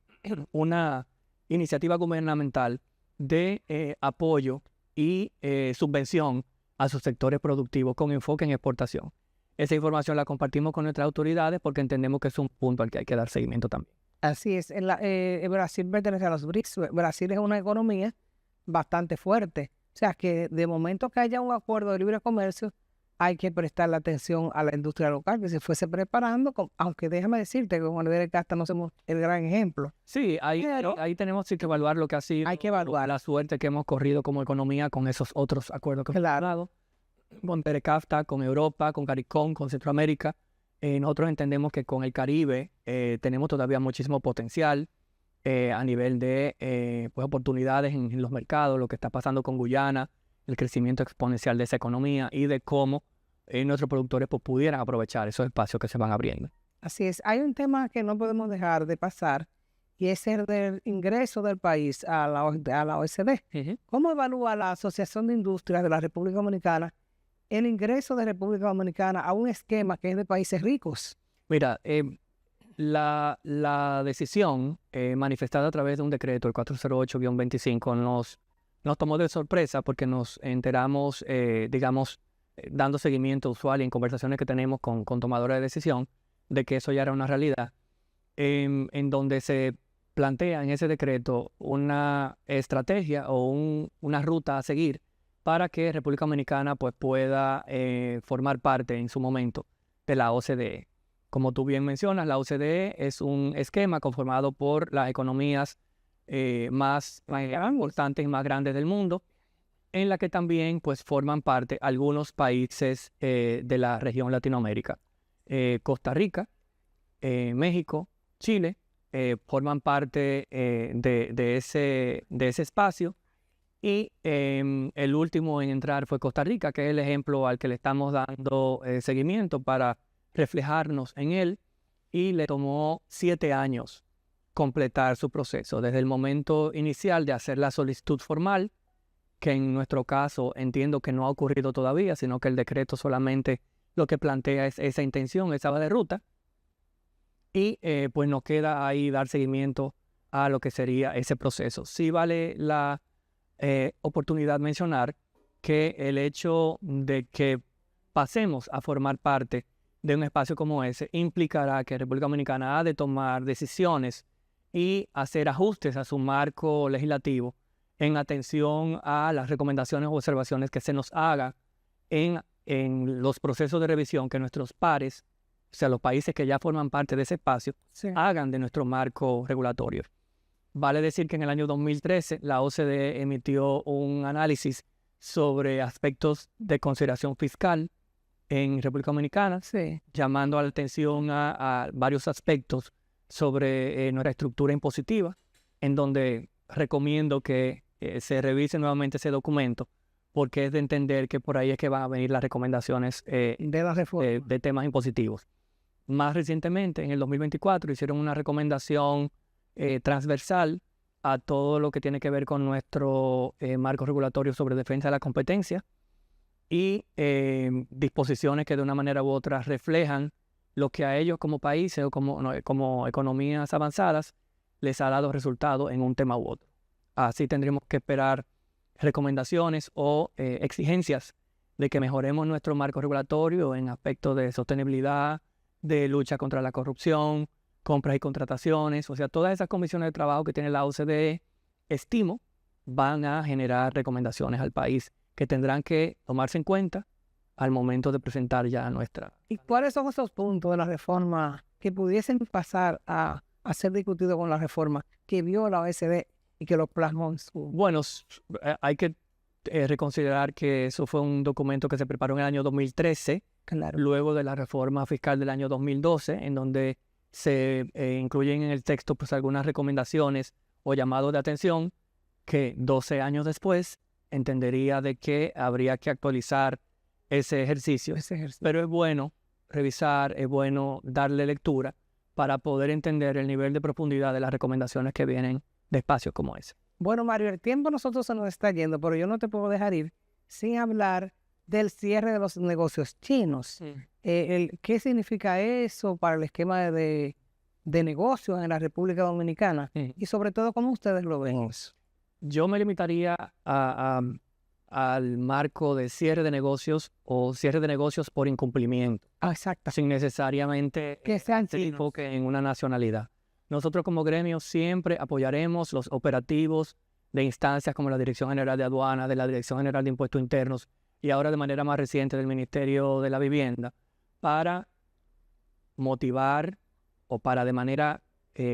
una iniciativa gubernamental de apoyo y subvención a sus sectores productivos con enfoque en exportación. Esa información la compartimos con nuestras autoridades porque entendemos que es un punto al que hay que dar seguimiento también. Así es. Brasil pertenece a los BRICS. Brasil es una economía bastante fuerte. O sea que de momento que haya un acuerdo de libre comercio, hay que prestarle atención a la industria local, que se fuese preparando, aunque déjame decirte que con Oliver Casta no somos el gran ejemplo. Sí, ahí tenemos que evaluar lo que ha sido. Hay que evaluar la suerte que hemos corrido como economía con esos otros acuerdos que hemos dado. Con CAFTA, con Europa, con CARICOM, con Centroamérica. Nosotros entendemos que con el Caribe tenemos todavía muchísimo potencial a nivel de pues oportunidades en los mercados, lo que está pasando con Guyana, el crecimiento exponencial de esa economía y de cómo nuestros productores pues, pudieran aprovechar esos espacios que se van abriendo. Así es. Hay un tema que no podemos dejar de pasar y es el del ingreso del país a la OECD. ¿Cómo evalúa la Asociación de Industrias de la República Dominicana el ingreso de República Dominicana a un esquema que es de países ricos? Mira, la decisión manifestada a través de un decreto, el 408-25, nos tomó de sorpresa porque nos enteramos, dando seguimiento usual y en conversaciones que tenemos con tomadores de decisión, de que eso ya era una realidad, en donde se plantea en ese decreto una estrategia o una ruta a seguir para que República Dominicana pues, pueda formar parte en su momento de la OCDE. Como tú bien mencionas, la OCDE es un esquema conformado por las economías más importantes y más grandes del mundo, en la que también pues, forman parte algunos países de la región Latinoamérica. Costa Rica, México, Chile, forman parte de ese espacio. Y el último en entrar fue Costa Rica, que es el ejemplo al que le estamos dando seguimiento para reflejarnos en él, y le tomó 7 años completar su proceso, desde el momento inicial de hacer la solicitud formal, que en nuestro caso entiendo que no ha ocurrido todavía, sino que el decreto solamente lo que plantea es esa intención, esa hoja de ruta, y pues nos queda ahí dar seguimiento a lo que sería ese proceso. Sí vale la oportunidad mencionar que el hecho de que pasemos a formar parte de un espacio como ese implicará que República Dominicana ha de tomar decisiones y hacer ajustes a su marco legislativo en atención a las recomendaciones o observaciones que se nos haga en los procesos de revisión que nuestros pares, o sea, los países que ya forman parte de ese espacio, hagan de nuestro marco regulatorio. Vale decir que en el año 2013 la OCDE emitió un análisis sobre aspectos de consideración fiscal en República Dominicana, llamando la atención a varios aspectos sobre nuestra estructura impositiva, en donde recomiendo que se revise nuevamente ese documento, porque es de entender que por ahí es que van a venir las recomendaciones de temas impositivos. Más recientemente, en el 2024, hicieron una recomendación transversal a todo lo que tiene que ver con nuestro marco regulatorio sobre defensa de la competencia y disposiciones que de una manera u otra reflejan lo que a ellos como países o como economías avanzadas les ha dado resultado en un tema u otro. Así tendremos que esperar recomendaciones o exigencias de que mejoremos nuestro marco regulatorio en aspectos de sostenibilidad, de lucha contra la corrupción, compras y contrataciones, o sea, todas esas comisiones de trabajo que tiene la OCDE, estimo, van a generar recomendaciones al país que tendrán que tomarse en cuenta al momento de presentar ya nuestra. ¿Y cuáles son esos puntos de la reforma que pudiesen pasar a ser discutidos con la reforma que vio la OECD y que lo plasmó en su... Bueno, hay que reconsiderar que eso fue un documento que se preparó en el año 2013, Claro. luego de la reforma fiscal del año 2012, en donde se incluyen en el texto pues algunas recomendaciones o llamados de atención que 12 años después entendería de que habría que actualizar ese ejercicio. Pero es bueno revisar, es bueno darle lectura para poder entender el nivel de profundidad de las recomendaciones que vienen de espacios como ese. Bueno, Mario, el tiempo nosotros se nos está yendo, pero yo no te puedo dejar ir sin hablar del cierre de los negocios chinos. ¿Qué significa eso para el esquema de negocios en la República Dominicana? Y sobre todo, ¿cómo ustedes lo ven eso? Yo me limitaría al marco de cierre de negocios o cierre de negocios por incumplimiento, Exacto. sin necesariamente Que sean hacer chinos. enfoque en una nacionalidad. Nosotros como gremio siempre apoyaremos los operativos de instancias como la Dirección General de Aduanas, de la Dirección General de Impuestos Internos y ahora de manera más reciente del Ministerio de la Vivienda para motivar o para de manera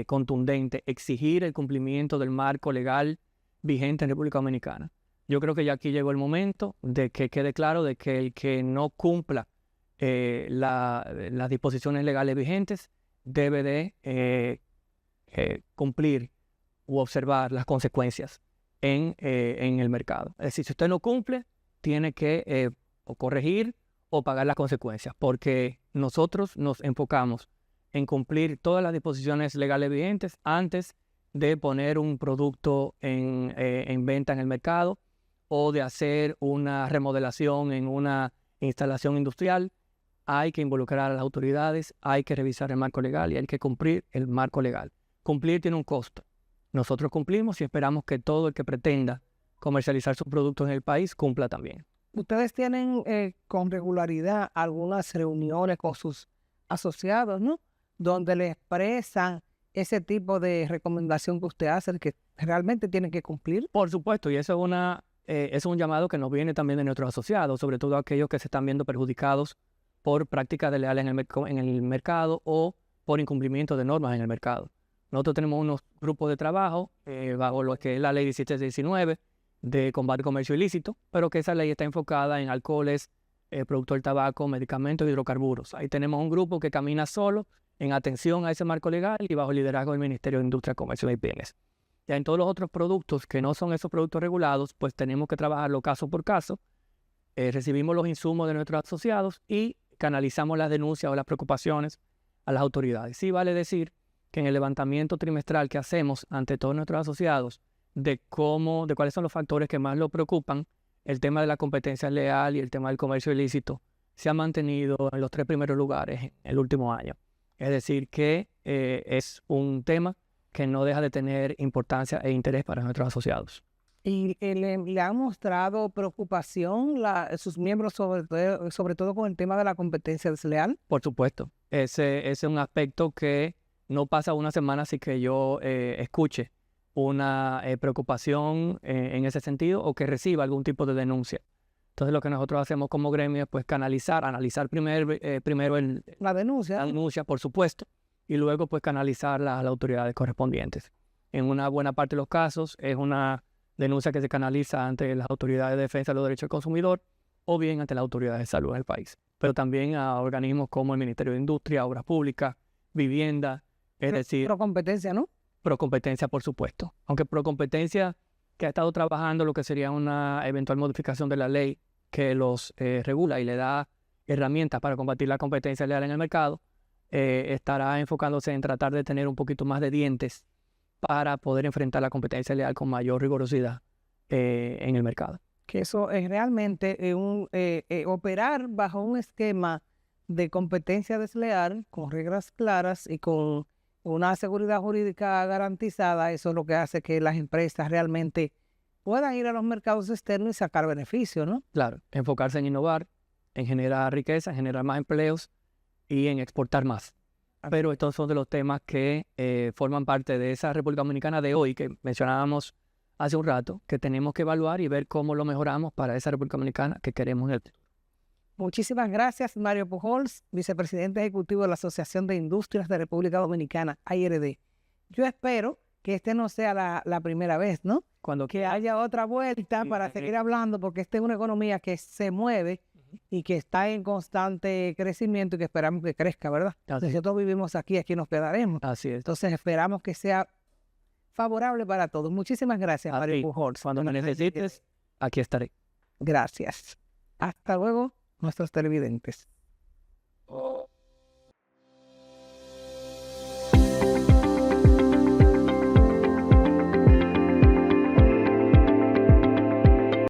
contundente exigir el cumplimiento del marco legal vigente en República Dominicana. Yo creo que ya aquí llegó el momento de que quede claro de que el que no cumpla las disposiciones legales vigentes debe de cumplir u observar las consecuencias en el mercado. Es decir, si usted no cumple, tiene que o corregir o pagar las consecuencias, porque nosotros nos enfocamos en cumplir todas las disposiciones legales vigentes antes de poner un producto en venta en el mercado o de hacer una remodelación en una instalación industrial. Hay que involucrar a las autoridades, hay que revisar el marco legal y hay que cumplir el marco legal. Cumplir tiene un costo. Nosotros cumplimos y esperamos que todo el que pretenda comercializar sus productos en el país cumpla también. Ustedes tienen con regularidad algunas reuniones con sus asociados, ¿no? Donde le expresan ese tipo de recomendación que usted hace, que realmente tienen que cumplir. Por supuesto, y eso es un llamado que nos viene también de nuestros asociados, sobre todo aquellos que se están viendo perjudicados por prácticas desleales en el mercado o por incumplimiento de normas en el mercado. Nosotros tenemos unos grupos de trabajo bajo lo que es la ley 1719 de combate al comercio ilícito, pero que esa ley está enfocada en alcoholes, producto del tabaco, medicamentos y hidrocarburos. Ahí tenemos un grupo que camina solo en atención a ese marco legal y bajo el liderazgo del Ministerio de Industria, Comercio y Bienes. Ya en todos los otros productos que no son esos productos regulados, pues tenemos que trabajarlo caso por caso. Recibimos los insumos de nuestros asociados y canalizamos las denuncias o las preocupaciones a las autoridades. Sí vale decir que en el levantamiento trimestral que hacemos ante todos nuestros asociados de cuáles son los factores que más lo preocupan, el tema de la competencia leal y el tema del comercio ilícito se ha mantenido en los 3 primeros lugares en el último año. Es decir, que es un tema que no deja de tener importancia e interés para nuestros asociados. ¿Y le han mostrado preocupación sus miembros sobre todo con el tema de la competencia desleal? Por supuesto. Ese es un aspecto que no pasa una semana sin que yo escuche una preocupación en ese sentido o que reciba algún tipo de denuncia. Entonces lo que nosotros hacemos como gremio es pues analizar primero La denuncia. la denuncia, por supuesto, y luego pues canalizarla a las autoridades correspondientes. En una buena parte de los casos es una denuncia que se canaliza ante las autoridades de defensa de los derechos del consumidor o bien ante las autoridades de salud del país, pero también a organismos como el Ministerio de Industria, Obras Públicas, Vivienda, es decir... Procompetencia, ¿no? Procompetencia, por supuesto. Aunque Procompetencia, que ha estado trabajando lo que sería una eventual modificación de la ley que los regula y le da herramientas para combatir la competencia leal en el mercado, estará enfocándose en tratar de tener un poquito más de dientes para poder enfrentar la competencia leal con mayor rigurosidad en el mercado. Que eso es realmente operar bajo un esquema de competencia desleal, con reglas claras y con una seguridad jurídica garantizada. Eso es lo que hace que las empresas realmente puedan ir a los mercados externos y sacar beneficios, ¿no? Claro, enfocarse en innovar, en generar riqueza, en generar más empleos y en exportar más. Pero estos son de los temas que forman parte de esa República Dominicana de hoy que mencionábamos hace un rato, que tenemos que evaluar y ver cómo lo mejoramos para esa República Dominicana que queremos en el futuro. Muchísimas gracias, Mario Pujols, vicepresidente ejecutivo de la Asociación de Industrias de República Dominicana, AIRD. Yo espero que este no sea la primera vez, ¿no? Cuando Que haya otra vuelta para seguir hablando, porque esta es una economía que se mueve y que está en constante crecimiento y que esperamos que crezca, ¿verdad? Así es. Nosotros vivimos aquí nos quedaremos. Así es. Entonces esperamos que sea favorable para todos. Muchísimas gracias, A Mario ti. Pujols. Cuando me necesites, aquí estaré. Gracias. Hasta luego, nuestros televidentes.